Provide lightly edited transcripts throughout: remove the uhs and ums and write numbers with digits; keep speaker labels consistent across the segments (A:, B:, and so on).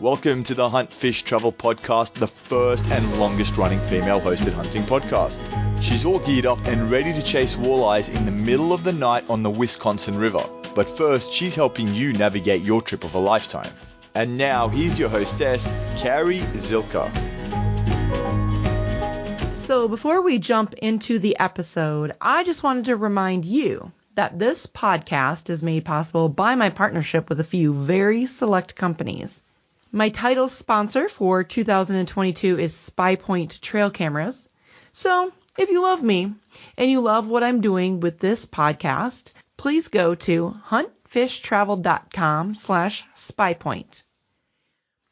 A: Welcome to the Hunt Fish Travel podcast, the first and longest running female hosted hunting podcast. She's all geared up and ready to chase walleyes in the middle of the night on the Wisconsin River. But first, she's helping you navigate your trip of a lifetime. And now, here's your hostess, Carrie Zilka.
B: So before we jump into the episode, I just wanted to remind you that this podcast is made possible by my partnership with a few very select companies. My title sponsor for 2022 is SpyPoint Trail Cameras. So if you love me and you love what I'm doing with this podcast, please go to HuntFishTravel.com/SpyPoint.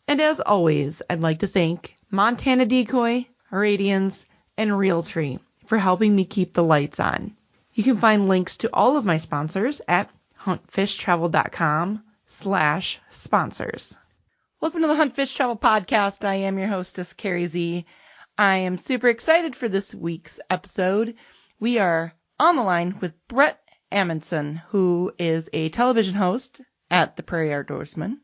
B: And as always, I'd like to thank Montana Decoy, Radians, and Realtree for helping me keep the lights on. You can find links to all of my sponsors at HuntFishTravel.com/sponsors. Welcome to the Hunt Fish Travel Podcast. I am your hostess, Carrie Z. I am super excited for this week's episode. We are on the line with Bret Amundson, who is a television host at the Prairie Outdoorsman.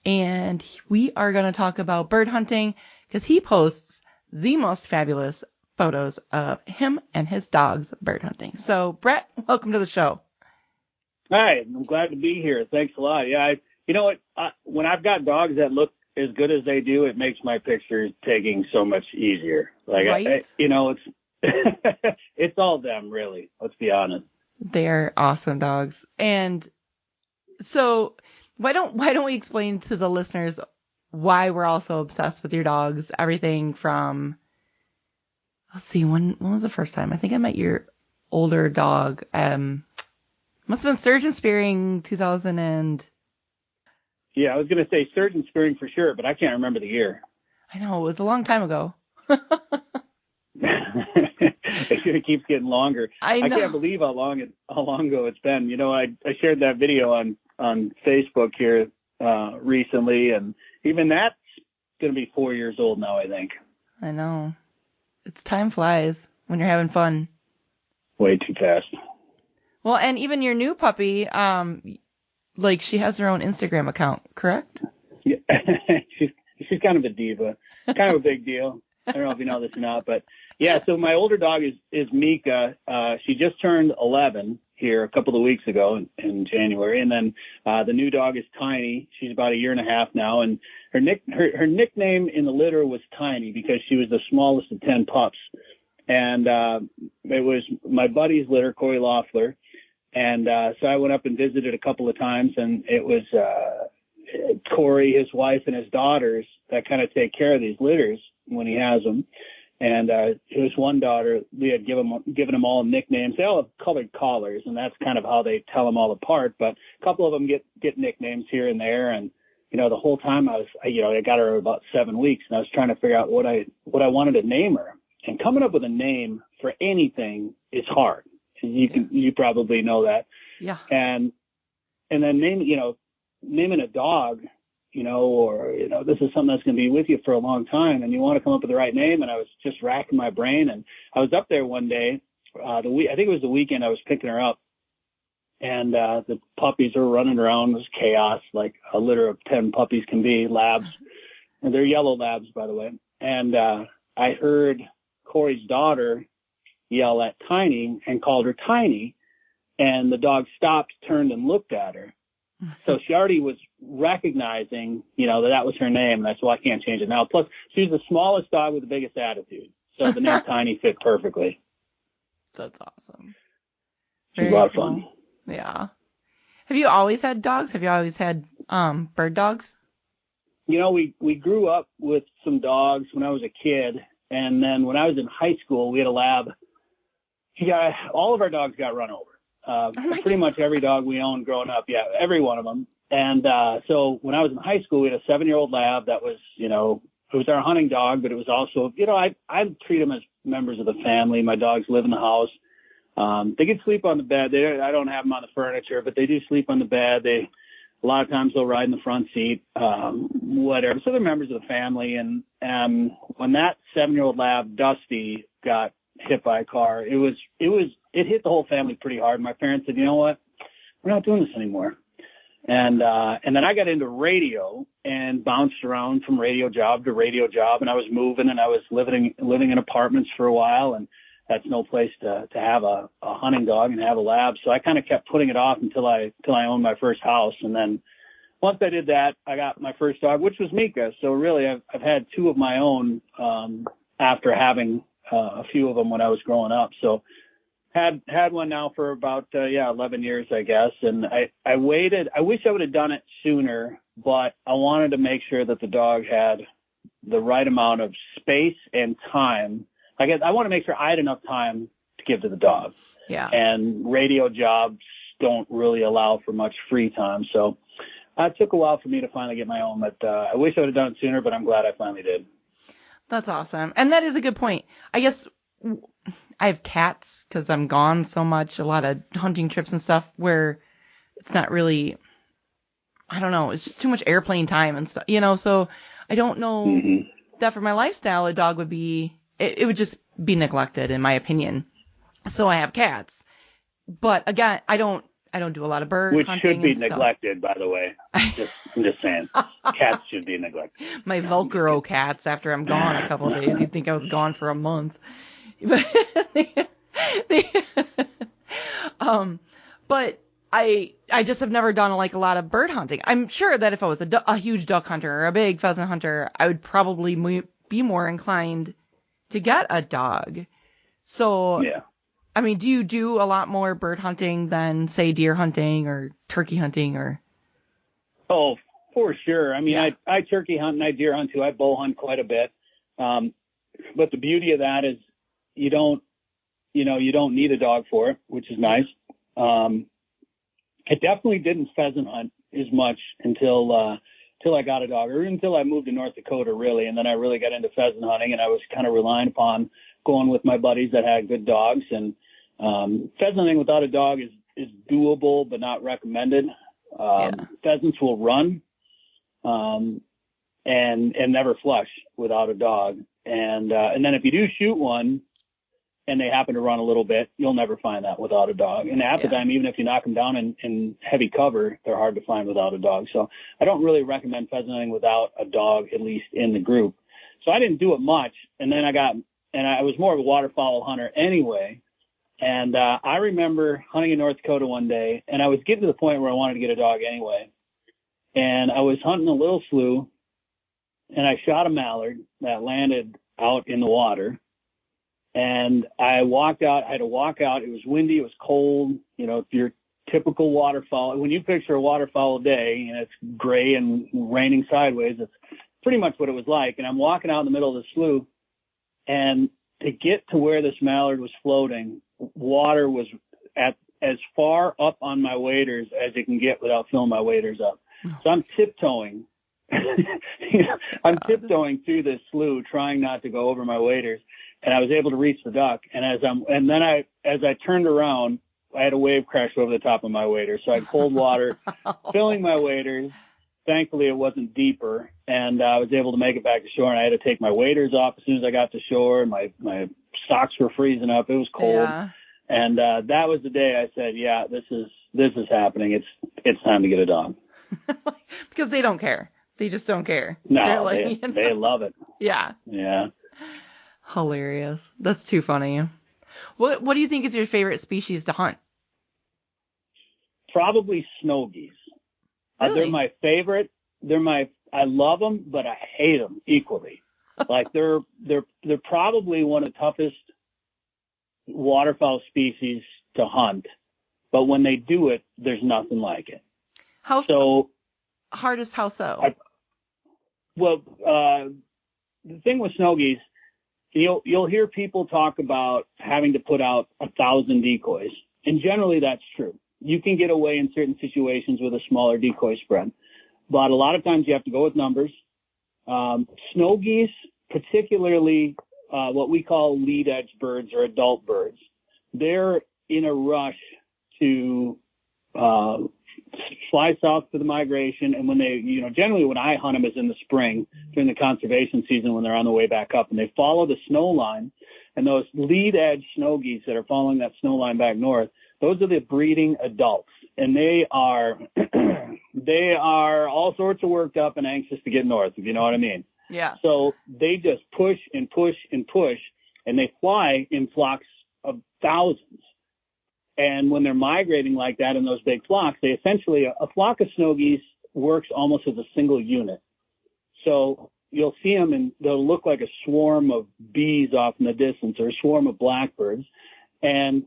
B: And we are going to talk about bird hunting because he posts the most fabulous photos of him and his dogs bird hunting. So, Bret, welcome to the show.
C: Hi, I'm glad to be here. Thanks a lot. Yeah, you know what? When I've got dogs that look as good as they do, it makes my picture taking so much easier. Like,
B: right?
C: It's it's all them, really. Let's be honest.
B: They're awesome dogs. And so, why don't we explain to the listeners why we're all so obsessed with your dogs? Everything from, let's see, when was the first time? I think I met your older dog. Must have been Surgeon Spearing 2000 and...
C: Yeah, I was going to say Surgeon Spearing for sure, but I can't remember the year.
B: I know, it was a long time ago.
C: It keeps getting longer.
B: I know.
C: I can't believe how long ago it's been. You know, I shared that video on Facebook here recently, and even that's going to be 4 years old now, I think.
B: I know. It's time flies when you're having fun.
C: Way too fast.
B: Well, and even your new puppy, like she has her own Instagram account, correct?
C: Yeah, she's kind of a diva, kind of a big deal. I don't know if you know this or not, but yeah. So my older dog is Mika. She just turned 11 here a couple of weeks ago in January, and then the new dog is Tiny. She's about a year and a half now, and her nickname in the litter was Tiny because she was the smallest of 10 pups. And it was my buddy's litter, Corey Loeffler. And so I went up and visited a couple of times, and it was Corey, his wife, and his daughters that kind of take care of these litters when he has them. And his one daughter, we had given them all nicknames. They all have colored collars, and that's kind of how they tell them all apart. But a couple of them get nicknames here and there. And you know, the whole time I got her about 7 weeks, and I was trying to figure out what I wanted to name her. And coming up with a name for anything is hard. You probably know that.
B: Yeah.
C: And then naming a dog, or this is something that's going to be with you for a long time, and you want to come up with the right name. And I was just racking my brain, and I was up there one day, I think it was the weekend I was picking her up, and the puppies were running around. It was chaos, like a litter of 10 puppies can be, labs, and they're yellow labs, by the way. And I heard Corey's daughter yell at Tiny and called her Tiny, and the dog stopped, turned, and looked at her. So she already was recognizing, that was her name, and that's why I can't change it now. Plus, she's the smallest dog with the biggest attitude, so the name Tiny fit perfectly.
B: That's awesome.
C: She's a lot of fun.
B: Yeah. Have you always had dogs? Have you always had bird dogs?
C: We grew up with some dogs when I was a kid, and then when I was in high school, we had a lab. All of our dogs got run over. Pretty much every dog we owned growing up, yeah, every one of them. And so when I was in high school, we had a 7-year-old lab that was, it was our hunting dog, but it was also, I treat them as members of the family. My dogs live in the house. They can sleep on the bed. I don't have them on the furniture, but they do sleep on the bed. A lot of times they'll ride in the front seat, whatever. So they're members of the family. And when that 7-year-old lab, Dusty, got hit by a car, it hit the whole family pretty hard. My parents said, you know what? We're not doing this anymore. And then I got into radio and bounced around from radio job to radio job, and I was moving and I was living in apartments for a while, and that's no place to have a hunting dog and have a lab. So I kind of kept putting it off until I owned my first house. And then once I did that, I got my first dog, which was Mika. So really I've had two of my own, after having a few of them when I was growing up. So had one now for about 11 years, I guess. And I waited. I wish I would have done it sooner, but I wanted to make sure that the dog had the right amount of space and time. I want to make sure I had enough time to give to the dog.
B: Yeah.
C: And radio jobs don't really allow for much free time. So it took a while for me to finally get my own, but I wish I would have done it sooner, but I'm glad I finally did. That's
B: awesome. And that is a good point. I guess I have cats because I'm gone so much, a lot of hunting trips and stuff where it's not really, I don't know, it's just too much airplane time and stuff, so I don't know that for my lifestyle, a dog would be, it would just be neglected in my opinion. So I have cats, but again, I don't do a lot of bird
C: Which
B: hunting.
C: Which should be neglected, by the way. I'm just saying. Cats should be neglected.
B: My Velcro cats, after I'm gone a couple of days, you'd think I was gone for a month. But but I just have never done a lot of bird hunting. I'm sure that if I was a huge duck hunter or a big pheasant hunter, I would probably be more inclined to get a dog. So,
C: yeah.
B: I mean, do you do a lot more bird hunting than, say, deer hunting or turkey hunting or?
C: Oh, for sure. I mean, yeah. I turkey hunt and I deer hunt too. I bow hunt quite a bit. But the beauty of that is you don't need a dog for it, which is nice. I definitely didn't pheasant hunt as much until I got a dog, or until I moved to North Dakota, really. And then I really got into pheasant hunting, and I was kind of relying upon going with my buddies that had good dogs. And pheasant hunting without a dog is doable, but not recommended. Pheasants will run and never flush without a dog. And then if you do shoot one and they happen to run a little bit, you'll never find that without a dog. And half the time, even if you knock them down in heavy cover, they're hard to find without a dog. So I don't really recommend pheasant hunting without a dog, at least in the group. So I didn't do it much. And then I was more of a waterfowl hunter anyway. And I remember hunting in North Dakota one day, and I was getting to the point where I wanted to get a dog anyway. And I was hunting a little slough, and I shot a mallard that landed out in the water. And I walked out. I had to walk out. It was windy. It was cold. Your typical waterfowl. When you picture a waterfowl day and it's gray and raining sideways, it's pretty much what it was like. And I'm walking out in the middle of the slough, and to get to where this mallard was floating, water was at as far up on my waders as it can get without filling my waders up. So I'm tiptoeing. I'm tiptoeing through this slough, trying not to go over my waders. And I was able to reach the duck. And as I turned around, I had a wave crash over the top of my waders. So I had cold water filling my waders. Thankfully, it wasn't deeper, and I was able to make it back to shore. And I had to take my waders off as soon as I got to shore. My socks were freezing up. It was cold, and that was the day I said, "Yeah, this is happening. It's time to get a dog."
B: Because they don't care. They just don't care.
C: No, they love it.
B: Yeah.
C: Yeah.
B: Hilarious. That's too funny. What do you think is your favorite species to hunt?
C: Probably snow geese.
B: Really?
C: They're my favorite. I love them, but I hate them equally. They're probably one of the toughest waterfowl species to hunt, but when they do it, there's nothing like it.
B: How so? Hardest? How so?
C: The thing with snow geese, you'll hear people talk about having to put out 1,000 decoys, and generally that's true. You can get away in certain situations with a smaller decoy spread, but a lot of times you have to go with numbers. Snow geese, particularly what we call lead edge birds or adult birds, they're in a rush to fly south for the migration. And when they, generally when I hunt them is in the spring during the conservation season when they're on the way back up, and they follow the snow line, and those lead edge snow geese that are following that snow line back north, those are the breeding adults. and they are they are all sorts of worked up and anxious to get north, if you know what I mean.
B: Yeah.
C: So they just push and push and push, and they fly in flocks of thousands. And when they're migrating like that in those big flocks, they essentially, a flock of snow geese works almost as a single unit. So you'll see them and they'll look like a swarm of bees off in the distance or a swarm of blackbirds. And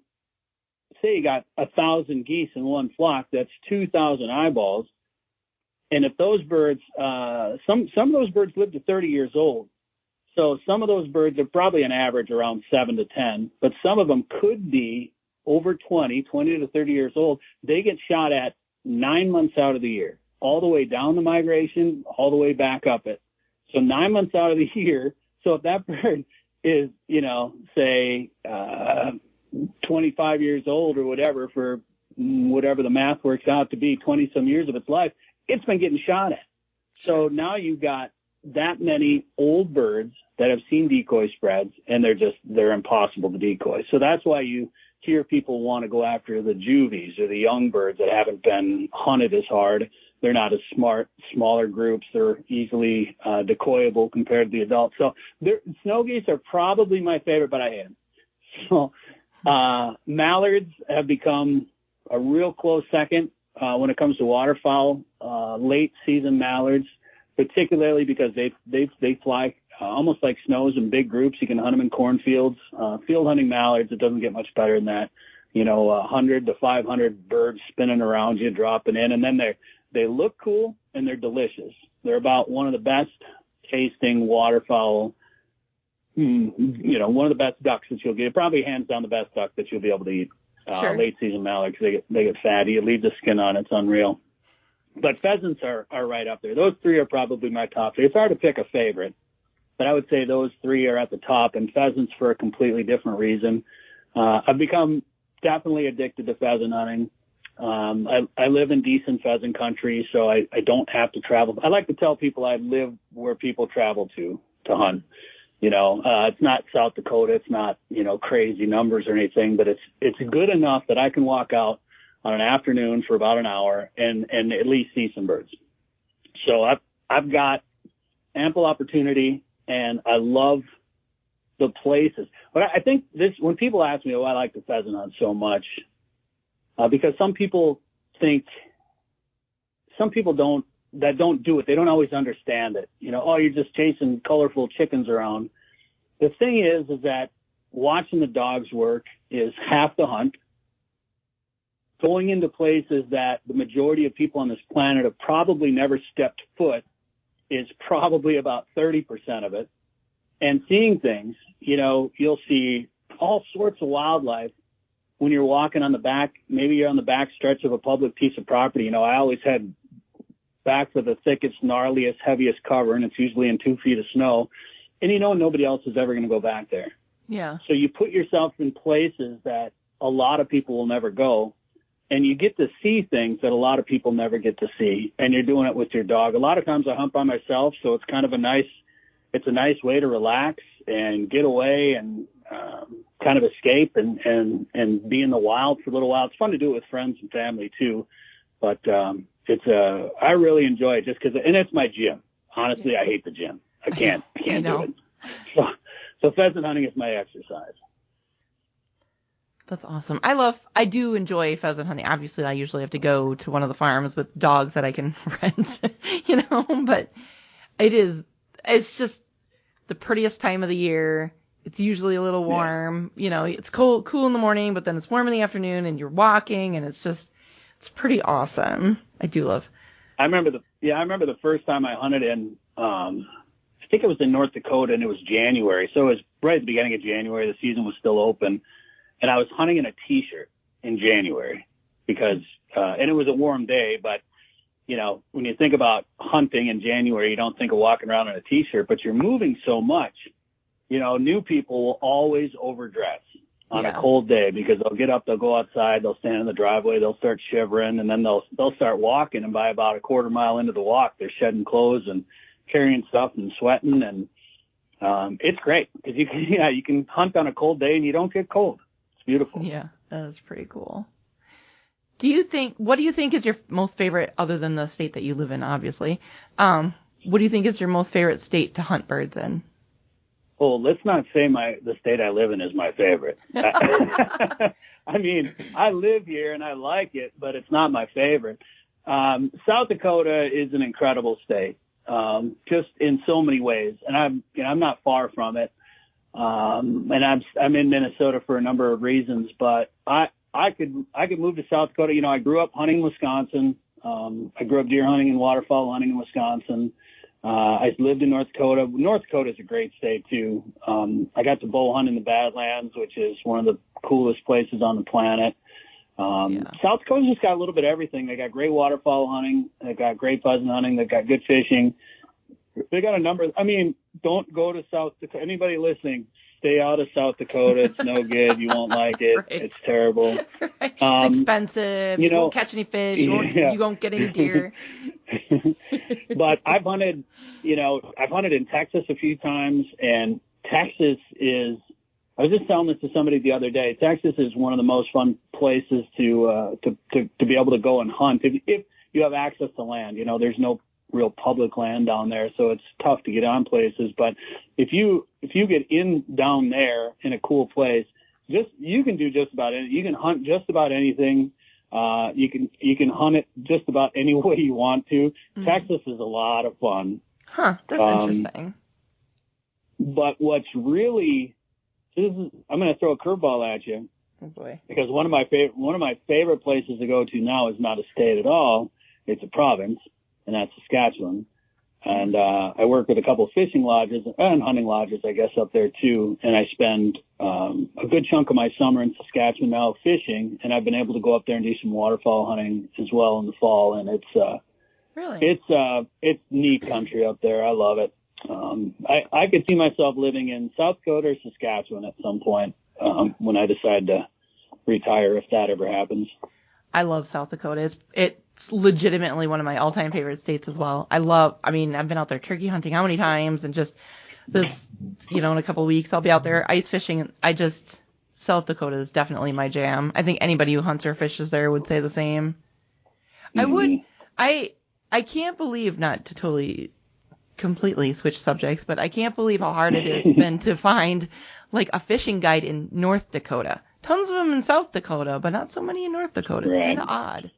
C: say you got 1,000 geese in one flock, that's 2,000 eyeballs. And if those birds, some of those birds live to 30 years old. So some of those birds are probably an average around 7 to 10, but some of them could be over 20 to 30 years old. They get shot at 9 months out of the year, all the way down the migration, all the way back up it. So 9 months out of the year. So if that bird is, say, 25 years old or whatever, for whatever the math works out to be, 20 some years of its life, it's been getting shot at. So now you've got that many old birds that have seen decoy spreads, and they're impossible to decoy. So that's why you hear people want to go after the juvies or the young birds that haven't been hunted as hard. They're not as smart, smaller groups. They're easily decoyable compared to the adults. So snow geese are probably my favorite, but I hate them. So mallards have become a real close second when it comes to waterfowl. Late season mallards, particularly because they fly almost like snows in big groups. You can hunt them in cornfields. Field hunting mallards, it doesn't get much better than that. 100 to 500 birds spinning around you, dropping in, and then they look cool and they're delicious. They're about one of the best tasting waterfowl. One of the best ducks that you'll get. Probably hands down the best duck that you'll be able to eat.
B: Sure.
C: Late season mallard, because they get fatty. It leaves the skin on. It's unreal. But pheasants are right up there. Those three are probably my top three. It's hard to pick a favorite, but I would say those three are at the top, and pheasants for a completely different reason. I've become definitely addicted to pheasant hunting. I live in decent pheasant country, so I don't have to travel. I like to tell people I live where people travel to hunt. It's not South Dakota. It's not, crazy numbers or anything, but it's good enough that I can walk out on an afternoon for about an hour and at least see some birds. So I've got ample opportunity, and I love the places. But I think when people ask me, I like the pheasant hunt so much, because some people don't do it. They don't always understand it. You're just chasing colorful chickens around. The thing is that watching the dogs work is half the hunt. Going into places that the majority of people on this planet have probably never stepped foot is probably about 30% of it. And seeing things, you'll see all sorts of wildlife when you're walking on the back. Maybe you're on the back stretch of a public piece of property. I always head back for the thickest, gnarliest, heaviest cover, and it's usually in 2 feet of snow. And nobody else is ever going to go back there.
B: Yeah. So
C: you put yourself in places that a lot of people will never go, and you get to see things that a lot of people never get to see, and you're doing it with your dog. A lot of times I hunt by myself, so it's kind of a nice way to relax and get away and kind of escape and be in the wild for a little while. It's fun to do it with friends and family too, but I really enjoy it just because, and it's my gym. Honestly, I hate the gym. I can't do it. So pheasant hunting is my exercise.
B: That's awesome. I do enjoy pheasant hunting. Obviously, I usually have to go to one of the farms with dogs that I can rent, but it's just the prettiest time of the year. It's usually a little warm, it's cool in the morning, but then it's warm in the afternoon and you're walking, and it's pretty awesome. I do love.
C: I remember the first time I hunted in, I think it was in North Dakota, and it was January. So it was right at the beginning of January. The season was still open. And I was hunting in a T-shirt in January because, and it was a warm day, but, when you think about hunting in January, you don't think of walking around in a T-shirt, but you're moving so much. New people will always overdress on a cold day because they'll get up, they'll go outside, they'll stand in the driveway, they'll start shivering, and then they'll start walking. And by about a quarter mile into the walk, they're shedding clothes and carrying stuff and sweating. And it's great because you can hunt on a cold day and you don't get cold. Beautiful.
B: Yeah, that is pretty cool. What do you think is your most favorite, other than the state that you live in, obviously? What do you think is your most favorite state to hunt birds in?
C: Well, let's not say the state I live in is my favorite. I mean, I live here and I like it, but it's not my favorite. South Dakota is an incredible state, just in so many ways, and I'm not far from it. And I'm in Minnesota for a number of reasons, but I could move to South Dakota. You know, I grew up hunting in Wisconsin. I grew up deer hunting and waterfowl hunting in Wisconsin. I lived in North Dakota. North Dakota is a great state too. I got to bow hunt in the Badlands, which is one of the coolest places on the planet. South Dakota's just got a little bit of everything. They got great waterfowl hunting. They got great pheasant hunting. They got good fishing. They got a number. I mean, don't go to South Dakota. Anybody listening, stay out of South Dakota. It's no good. You won't like it. Right. It's terrible.
B: Right. It's expensive. You won't catch any fish. You won't get any deer.
C: But I've hunted in Texas a few times, and Texas is, I was just telling this to somebody the other day, Texas is one of the most fun places to be able to go and hunt. If you have access to land, you know, there's no real public land down there, so it's tough to get on places. But if you get in down there in a cool place, you can do just about anything. You can hunt just about anything. You can hunt it just about any way you want to. Mm-hmm. Texas is a lot of fun.
B: Huh, that's interesting.
C: But what's really, I'm going to throw a curveball at you.
B: Oh boy.
C: Because one of my favorite places to go to now is not a state at all. It's a province, and that's Saskatchewan. And I work with a couple of fishing lodges and hunting lodges, I guess, up there too. And I spend a good chunk of my summer in Saskatchewan now fishing, and I've been able to go up there and do some waterfowl hunting as well in the fall. And it's neat country up there. I love it. I could see myself living in South Dakota or Saskatchewan at some point when I decide to retire, if that ever happens.
B: I love South Dakota. It's legitimately one of my all-time favorite states as well. I've been out there turkey hunting how many times, and just this, in a couple of weeks I'll be out there ice fishing. South Dakota is definitely my jam. I think anybody who hunts or fishes there would say the same. Mm-hmm. I can't believe, not to totally completely switch subjects, but I can't believe how hard it has been to find like a fishing guide in North Dakota. Tons of them in South Dakota, but not so many in North Dakota. It's kind of odd.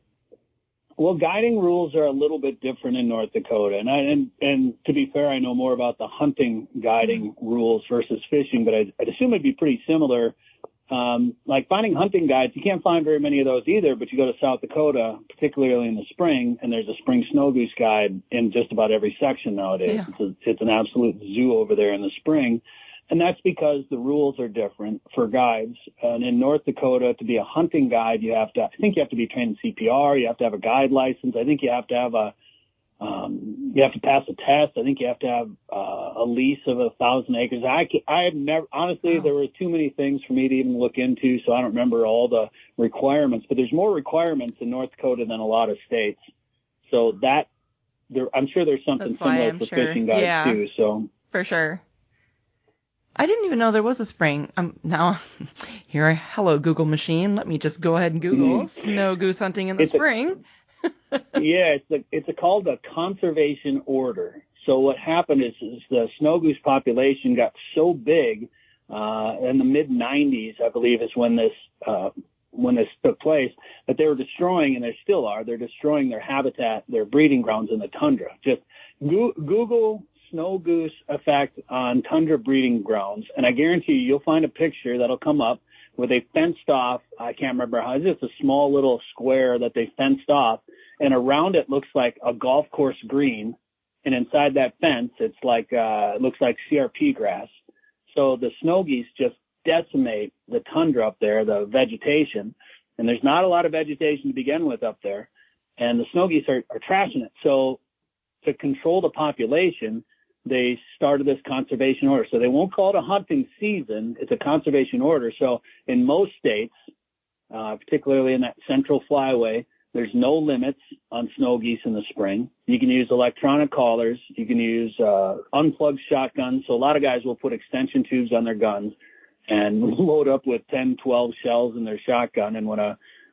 C: Well, guiding rules are a little bit different in North Dakota, and to be fair, I know more about the hunting guiding rules versus fishing, but I'd assume it'd be pretty similar. Like finding hunting guides, you can't find very many of those either, but you go to South Dakota, particularly in the spring, and there's a spring snow goose guide in just about every section nowadays. Yeah. It's an absolute zoo over there in the spring. And that's because the rules are different for guides. And in North Dakota, to be a hunting guide, I think you have to be trained in CPR. You have to have a guide license. I think you have to have you have to pass a test. I think you have to have a lease of 1,000 acres. I have never, honestly, there were too many things for me to even look into, so I don't remember all the requirements. But there's more requirements in North Dakota than a lot of states. So I'm sure there's something similar for fishing guides too. So
B: for sure. I didn't even know there was a spring. Now, hello, Google machine. Let me just go ahead and Google snow goose hunting in the spring.
C: It's called a conservation order. So what happened is the snow goose population got so big in the mid-'90s, I believe, is when this took place, that they were destroying, and they still are. They're destroying their habitat, their breeding grounds in the tundra. Just Google snow goose effect on tundra breeding grounds, and I guarantee you'll find a picture that'll come up where they fenced off, I can't remember how, it's just a small little square that they fenced off, and around it looks like a golf course green, and inside that fence it looks like CRP grass. So the snow geese just decimate the tundra up there, the vegetation, and there's not a lot of vegetation to begin with up there, and the snow geese are trashing it. So to control the population, they started this conservation order. So they won't call it a hunting season. It's a conservation order. So in most states, particularly in that central flyway, there's no limits on snow geese in the spring. You can use electronic collars. You can use unplugged shotguns. So a lot of guys will put extension tubes on their guns and load up with 10, 12 shells in their shotgun. And when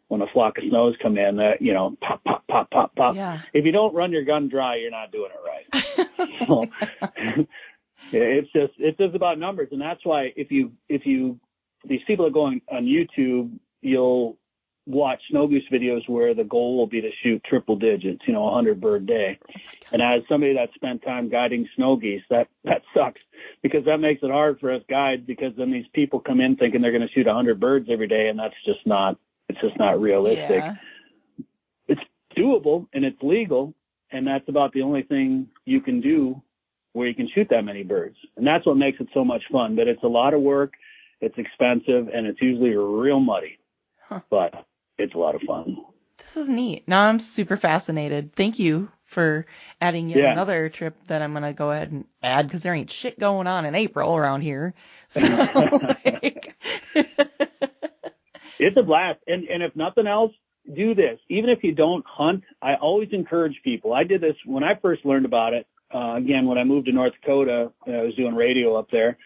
C: when a flock of snows come in, pop, pop, pop, pop, pop.
B: Yeah.
C: If you don't run your gun dry, you're not doing it right. So, it's just about numbers. And that's why if these people are going on YouTube, you'll watch snow goose videos where the goal will be to shoot triple digits, 100 bird day. And as somebody that spent time guiding snow geese, that sucks, because that makes it hard for us guides, because then these people come in thinking they're going to shoot 100 birds every day, and it's just not realistic.
B: Yeah.
C: It's doable and it's legal, and that's about the only thing you can do where you can shoot that many birds. And that's what makes it so much fun. But it's a lot of work, it's expensive, and it's usually real muddy.
B: Huh.
C: But it's a lot of fun.
B: This is neat. Now I'm super fascinated. Thank you for adding yet another trip that I'm going to go ahead and add, because there ain't shit going on in April around here. So,
C: It's a blast. And if nothing else, do this. Even if you don't hunt, I always encourage people. I did this when I first learned about it. Again, when I moved to North Dakota, I was doing radio up there.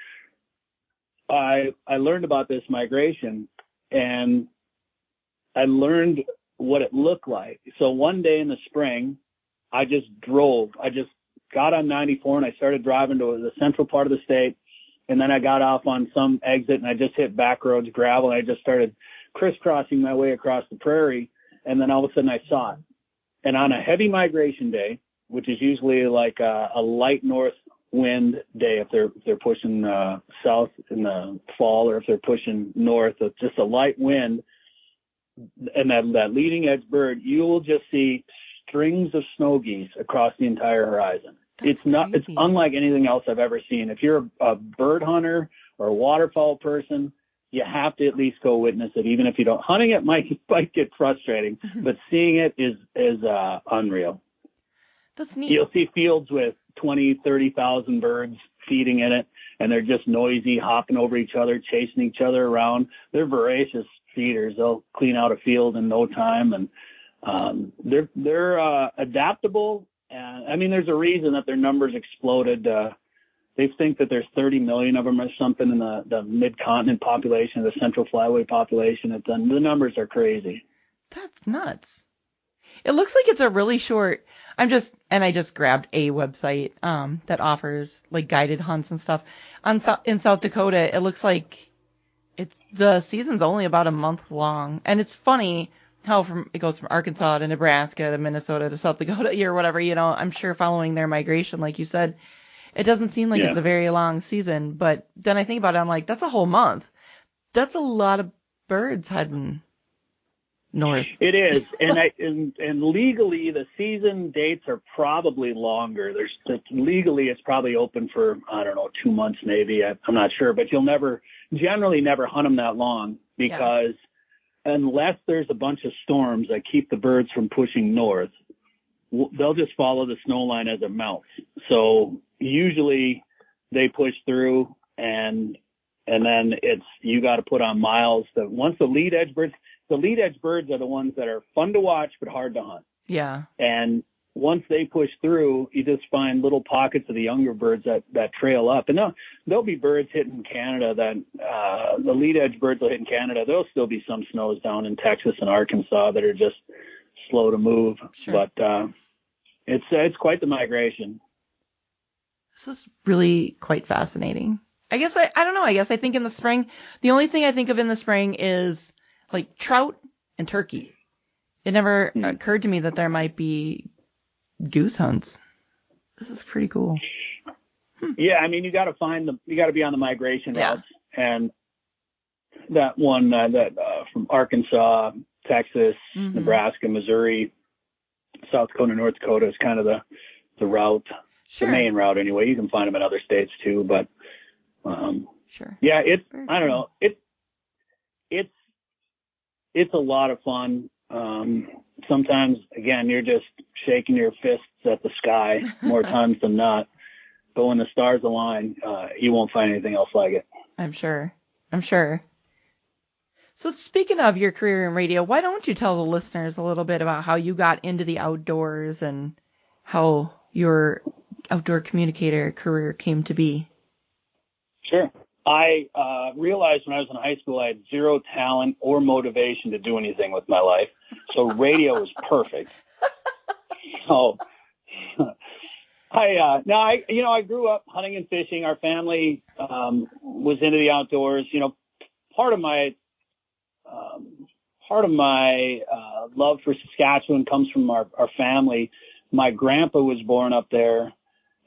C: I learned about this migration, and I learned what it looked like. So one day in the spring, I just got on 94 and I started driving to the central part of the state. And then I got off on some exit and I just hit back roads, gravel, and I just started crisscrossing my way across the prairie. And then all of a sudden I saw it. And on a heavy migration day, which is usually like a light north wind day, if they're pushing south in the fall, or if they're pushing north, it's just a light wind, and that leading edge bird, you will just see strings of snow geese across the entire horizon. It's unlike anything else I've ever seen. If you're a bird hunter or a waterfowl person, you have to at least go witness it. Even if you don't, hunting it might get frustrating, but seeing it is unreal.
B: That's neat.
C: You'll see fields with 20, 30,000 birds feeding in it, and they're just noisy, hopping over each other, chasing each other around. They're voracious feeders. They'll clean out a field in no time, and they're adaptable. And I mean, there's a reason that their numbers exploded. They think that there's 30 million of them or something in the mid-continent population, the central flyway population. The numbers are crazy.
B: That's nuts. It looks like it's a really short. I just grabbed a website that offers like guided hunts and stuff in South Dakota. It looks like the season's only about a month long, and it's funny how it goes from Arkansas to Nebraska to Minnesota to South Dakota or whatever. I'm sure following their migration, like you said, it doesn't seem like it's a very long season. But then I think about it, I'm like, that's a whole month. That's a lot of birds heading north. It is,
C: and legally the season dates are probably longer. Legally it's probably open for 2 months maybe. I'm not sure, but you'll generally never hunt them that long, because unless there's a bunch of storms that keep the birds from pushing north, they'll just follow the snow line as it melts. So usually they push through, and then you got to put on miles. Once the lead edge birds are the ones that are fun to watch but hard to hunt.
B: Yeah.
C: And once they push through, you just find little pockets of the younger birds that trail up. And there'll be birds hitting Canada that the lead edge birds will hit in Canada. There'll still be some snows down in Texas and Arkansas that are just slow to move.
B: Sure.
C: But it's quite the migration.
B: This is really quite fascinating. I guess I don't know. I guess I think in the spring, the only thing I think of in the spring is like trout and turkey. It never occurred to me that there might be goose hunts. This is pretty cool.
C: Yeah, I mean, you got to be on the migration routes, and that one from Arkansas, Texas, Nebraska, Missouri, South Dakota, North Dakota is kind of the route, the main route anyway. You can find them in other states too, but
B: sure.
C: Yeah, I don't know. It's a lot of fun. Sometimes, again, you're just shaking your fists at the sky more times than not. But when the stars align, you won't find anything else like it.
B: I'm sure. So speaking of your career in radio, why don't you tell the listeners a little bit about how you got into the outdoors and how your outdoor communicator career came to be?
C: Sure. I realized when I was in high school I had zero talent or motivation to do anything with my life, so radio was perfect. So I grew up hunting and fishing. Our family was into the outdoors. You know, part of my love for Saskatchewan comes from our family. My grandpa was born up there,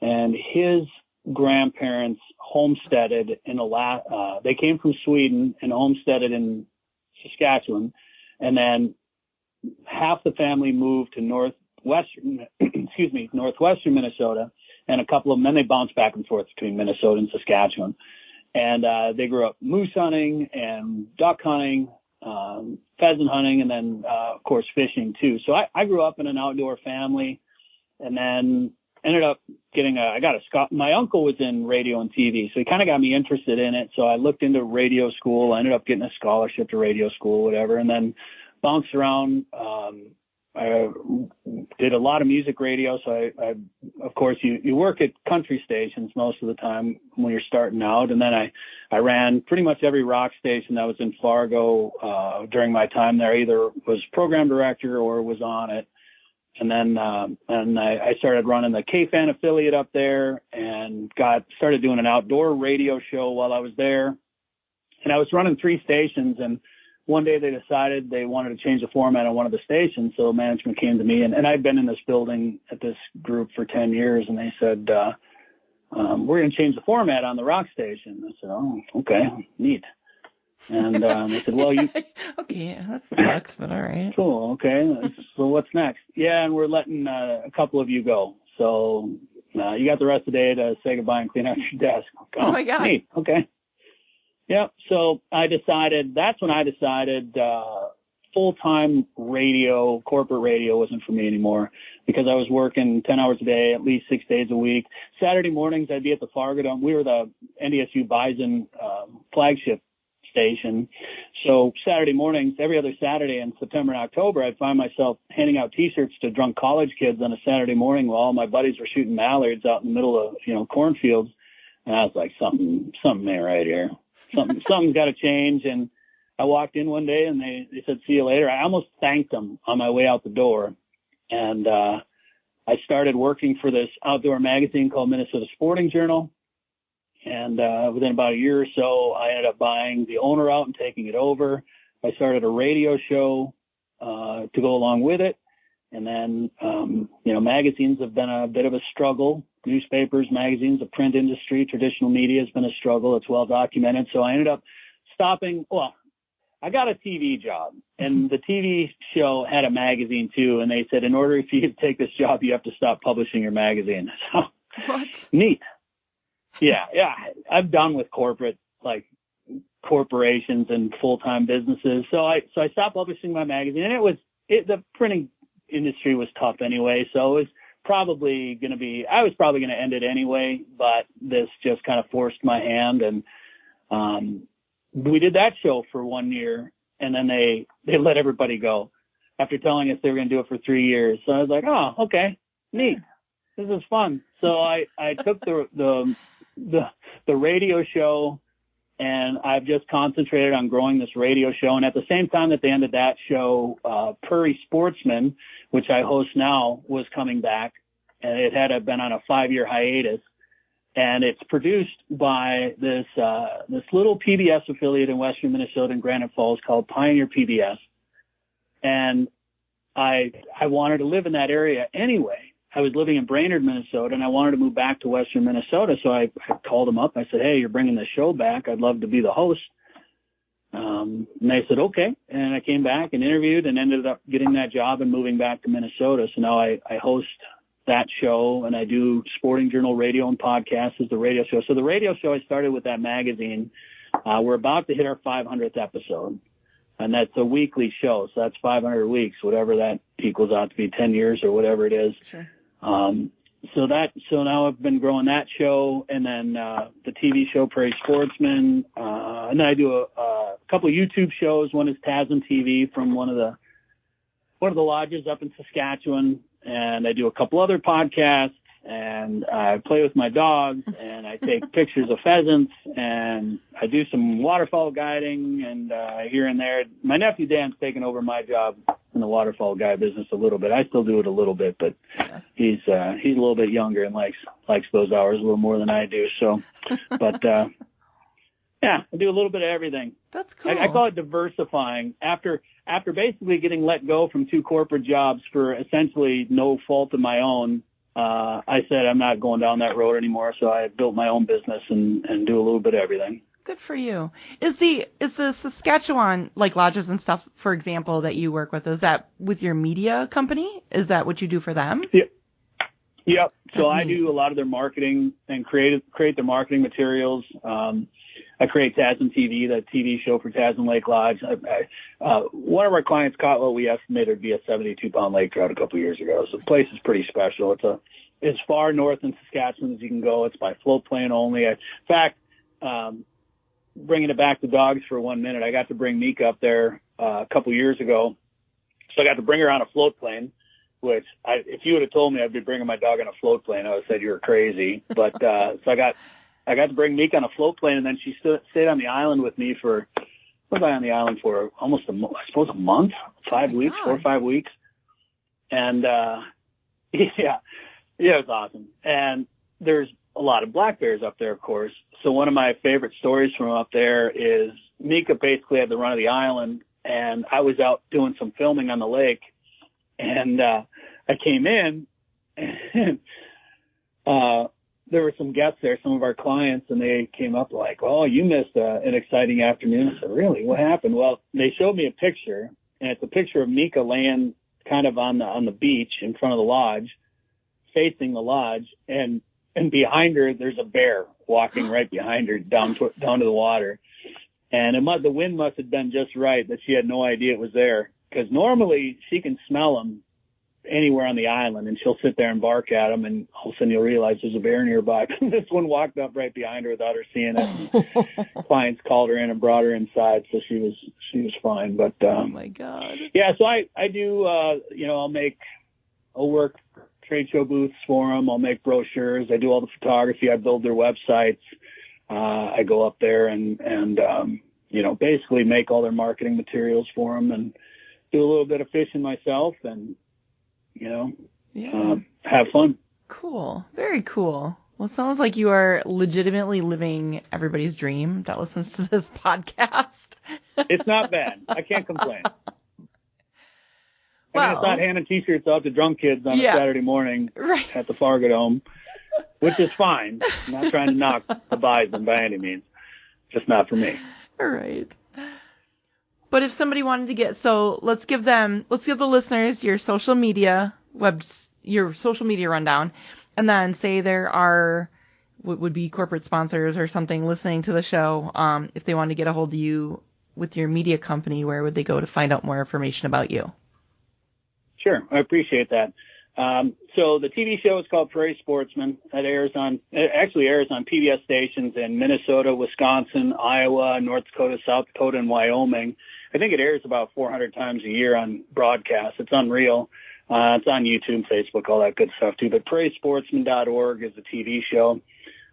C: and his grandparents homesteaded in they came from Sweden and homesteaded in Saskatchewan, and then half the family moved to northwestern Minnesota, and a couple of them, then they bounced back and forth between Minnesota and Saskatchewan. And they grew up moose hunting and duck hunting, pheasant hunting, and then, of course, fishing too. So I grew up in an outdoor family, and then ended up getting my uncle was in radio and TV, so he kind of got me interested in it. So I looked into radio school. I ended up getting a scholarship to radio school, whatever, and then bounced around. I did a lot of music radio. So I of course, you work at country stations most of the time when you're starting out. And then I ran pretty much every rock station that was in Fargo, during my time there, either was program director or was on it. And then, I started running the K-Fan affiliate up there and started doing an outdoor radio show while I was there. And I was running 3 stations, and one day they decided they wanted to change the format on one of the stations. So management came to me, and I'd been in this building at this group for 10 years. And they said, we're going to change the format on the rock station. I said, oh, okay, neat. And they said, well,
B: okay, that sucks, but all right.
C: Cool, okay. So what's next? Yeah, and we're letting a couple of you go. So you got the rest of the day to say goodbye and clean out your desk.
B: Oh my God.
C: Neat. Okay. Yeah, so that's when I decided full-time radio, corporate radio wasn't for me anymore, because I was working 10 hours a day, at least 6 days a week. Saturday mornings, I'd be at the Fargo Dome. We were the NDSU Bison flagship station. So Saturday mornings, every other Saturday in September and October, I'd find myself handing out T-shirts to drunk college kids on a Saturday morning while all my buddies were shooting mallards out in the middle of, cornfields. And I was like, something ain't right here. Something's got to change. And I walked in one day and they said, see you later. I almost thanked them on my way out the door. And I started working for this outdoor magazine called Minnesota Sporting Journal. And within about a year or so, I ended up buying the owner out and taking it over. I started a radio show to go along with it. And then, magazines have been a bit of a struggle. Newspapers, magazines, the print industry, traditional media has been a struggle. It's well documented. So I ended up stopping. Well, I got a TV job, and the TV show had a magazine too. And they said, in order for you to take this job, you have to stop publishing your magazine. So,
B: what?
C: Neat. Yeah. I'm done with corporations and full-time businesses. So I stopped publishing my magazine, and the printing industry was tough anyway. So it was probably going to end it anyway, but this just kind of forced my hand. And we did that show for 1 year, and then they let everybody go after telling us they were going to do it for 3 years. So I was like, oh, okay, neat. This is fun. So I took the radio show, and I've just concentrated on growing this radio show. And at the same time that they ended that show, Prairie Sportsman, which I host now, was coming back, and it had been on a 5-year hiatus. And it's produced by this little PBS affiliate in Western Minnesota in Granite Falls called Pioneer PBS. And I wanted to live in that area anyway. I was living in Brainerd, Minnesota, and I wanted to move back to Western Minnesota. So I called them up. I said, hey, you're bringing the show back. I'd love to be the host. And they said, okay. And I came back and interviewed and ended up getting that job and moving back to Minnesota. So now I host that show, and I do Sporting Journal radio and podcasts as the radio show. So the radio show I started with that magazine. We're about to hit our 500th episode, and that's a weekly show. So that's 500 weeks, whatever that equals out to be, 10 years or whatever it is.
B: Sure.
C: So now I've been growing that show, and then the TV show Prairie Sportsman, and then I do a couple of YouTube shows. One is Tasman TV from one of the lodges up in Saskatchewan, and I do a couple other podcasts, and I play with my dogs, and I take pictures of pheasants, and I do some waterfowl guiding, and here and there. My nephew Dan's taken over my job in the waterfowl guide business a little bit. I still do it a little bit, but he's a little bit younger and likes those hours a little more than I do. So, but yeah, I do a little bit of everything.
B: That's cool.
C: I call it diversifying. After basically getting let go from 2 corporate jobs for essentially no fault of my own, I said I'm not going down that road anymore. So I built my own business and do a little bit of everything.
B: Good for you. Is the Saskatchewan, like lodges and stuff, for example, that you work with, is that with your media company? Is that what you do for them?
C: Yeah. Yep. So
B: That's
C: I
B: neat.
C: do a lot of their marketing and create their marketing materials. I create Tasman TV, the TV show for Tasman Lake Lodge. One of our clients caught what we estimated to be a 72-pound lake trout a couple of years ago. So the place is pretty special. It's as far north in Saskatchewan as you can go. It's by float plane only. In fact, bringing it back to dogs for 1 minute, I got to bring Mika up there a couple of years ago. So I got to bring her on a float plane, which if you would have told me I'd be bringing my dog on a float plane, I would have said you were crazy. But so I got to bring Mika on a float plane, and then she stayed on the island with me for, what was I on the island for? Almost a month, 5 weeks, 4 or 5 weeks. And, yeah, it was awesome. And there's a lot of black bears up there, of course. So one of my favorite stories from up there is Mika basically had the run of the island, and I was out doing some filming on the lake, and I came in, and there were some guests there, some of our clients, and they came up like, "Oh, you missed an exciting afternoon." I said, "Really? What happened?" Well, they showed me a picture, and it's a picture of Mika laying kind of on the beach in front of the lodge, facing the lodge, and behind her there's a bear walking right behind her down to the water. And the wind must have been just right that she had no idea it was there, because normally she can smell them anywhere on the island, and she'll sit there and bark at them, and all of a sudden you'll realize there's a bear nearby. This one walked up right behind her without her seeing it. Clients called her in and brought her inside, so she was fine. But
B: oh my God.
C: Yeah, so I do I'll work trade show booths for them. I'll make brochures. I do all the photography. I build their websites. I go up there and basically make all their marketing materials for them, and do a little bit of fishing myself, and have fun.
B: Cool. Very cool. Well, it sounds like you are legitimately living everybody's dream that listens to this podcast.
C: It's not bad. I can't complain.
B: Well,
C: it's not handing T-shirts out to drunk kids on a Saturday morning at the Fargo Dome, which is fine. I'm not trying to knock the bison by any means. Just not for me.
B: All right. But if somebody wanted to let's give the listeners your social media rundown, and then say there are what would be corporate sponsors or something listening to the show. If they want to get a hold of you with your media company, where would they go to find out more information about you?
C: Sure. I appreciate that. So the TV show is called Prairie Sportsman. It actually airs on PBS stations in Minnesota, Wisconsin, Iowa, North Dakota, South Dakota, and Wyoming. I think it airs about 400 times a year on broadcast. It's unreal. It's on YouTube, Facebook, all that good stuff too. But prairiesportsman.org is the TV show.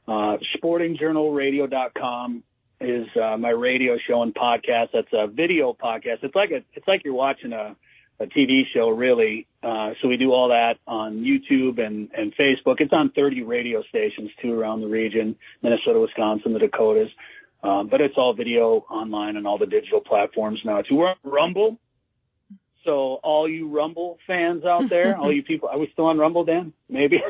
C: Sportingjournalradio.com is my radio show and podcast. That's a video podcast. It's like you're watching a TV show, really. So we do all that on YouTube and Facebook. It's on 30 radio stations too around the region, Minnesota, Wisconsin, the Dakotas. But it's all video online and all the digital platforms now too. We're on Rumble. So all you Rumble fans out there, all you people, are we still on Rumble, Dan? Maybe.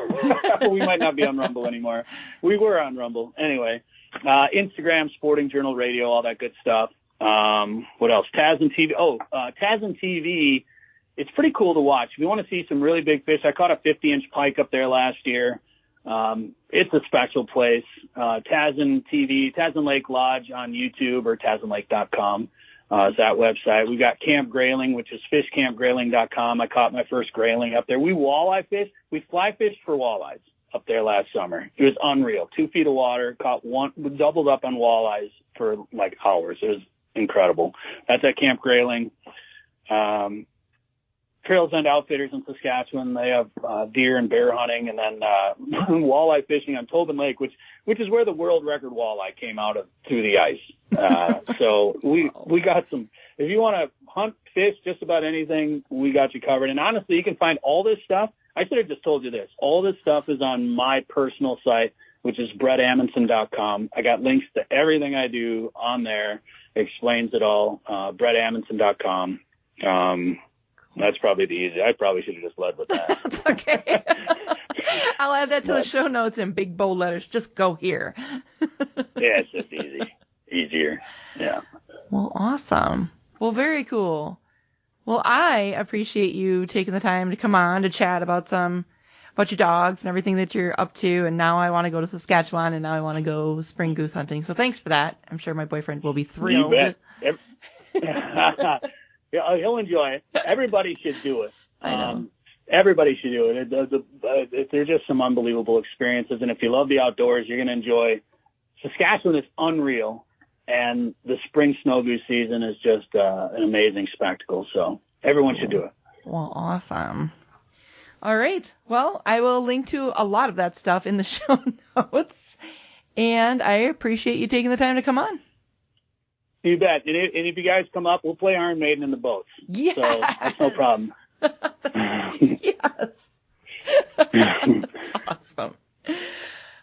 C: We might not be on Rumble anymore. We were on Rumble. Anyway, Instagram, Sporting Journal Radio, all that good stuff. What else? Tasman TV. Tasman TV. It's pretty cool to watch. If you want to see some really big fish, I caught a 50-inch pike up there last year. It's a special place. Tasman TV, Tasman Lake Lodge on YouTube, or TasmanLake.com is that website. We've got Camp Grayling, which is fishcampgrayling.com. I caught my first grayling up there. We walleye fished. We fly fished for walleyes up there last summer. It was unreal. 2 feet of water, caught one, doubled up on walleyes for like hours. It was incredible. That's at Camp Grayling. Trails End Outfitters in Saskatchewan. They have deer and bear hunting, and then walleye fishing on Tobin Lake, which is where the world record walleye came out of through the ice. So we got some. If you want to hunt, fish, just about anything, we got you covered. And honestly, you can find all this stuff. I should have just told you this. All this stuff is on my personal site, which is BretAmundson.com. I got links to everything I do on there. Explains it all. BretAmundson.com. That's probably the easy. I probably should have just led with that.
B: That's okay. I'll add that to the show notes in big bold letters. Just go here.
C: Yeah, it's just easier. Yeah.
B: Well, awesome. Well, very cool. Well, I appreciate you taking the time to come on to chat about your dogs and everything that you're up to. And now I want to go to Saskatchewan, and now I want to go spring goose hunting. So thanks for that. I'm sure my boyfriend will be thrilled.
C: You bet. Yeah, he'll enjoy it. Everybody should do it.
B: I know.
C: Everybody should do it. They're just some unbelievable experiences. And if you love the outdoors, you're going to enjoy. Saskatchewan is unreal. And the spring snow goose season is just an amazing spectacle. So everyone should do it.
B: Well, awesome. All right. Well, I will link to a lot of that stuff in the show notes. And I appreciate you taking the time to come on.
C: You bet. And if you guys come up, we'll play Iron Maiden in the boats.
B: Yes.
C: So that's no problem.
B: Yes.